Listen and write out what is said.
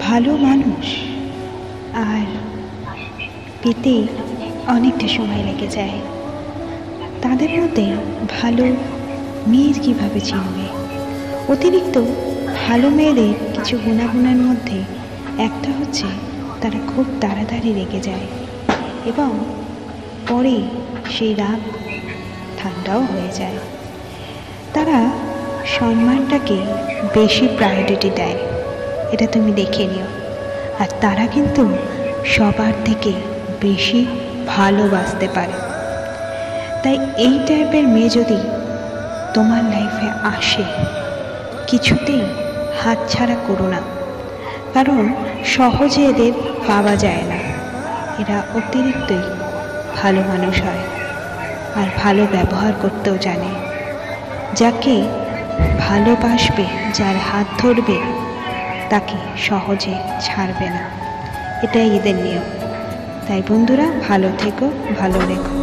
ভালো মানুষ আর পেতে অনেকটা সময় লেগে যায়। তাদের মধ্যে ভালো মেয়ের কীভাবে চিনবে? অতিরিক্ত ভালো মেয়েদের কিছু গুণাগুণের মধ্যে একটা হচ্ছে তারা খুব তাড়াতাড়ি রেগে যায় এবং পরে সেই রাগ ঠান্ডাও হয়ে যায়। তারা সম্মানটাকে বেশি প্রায়োরিটি দেয়, এটা তুমি দেখে নিও। আর তারা কিন্তু সবার থেকে বেশি ভালোবাসতে পারে। তাই এই টাইপের মেয়ে যদি তোমার লাইফে আসে, কিছুতেই হাতছাড়া করো না, কারণ সহজে এদের পাওয়া যায় না। এরা অতিরিক্তই ভালো মানুষ হয় আর ভালো ব্যবহার করতেও জানে। যাকে ভালোবাসবে, যার হাত ধরবে, তাকে সহজে ছাড়বে না। এটাই এদের নিয়ম। তাই বন্ধুরা, ভালো থেকো, ভালো রেখো।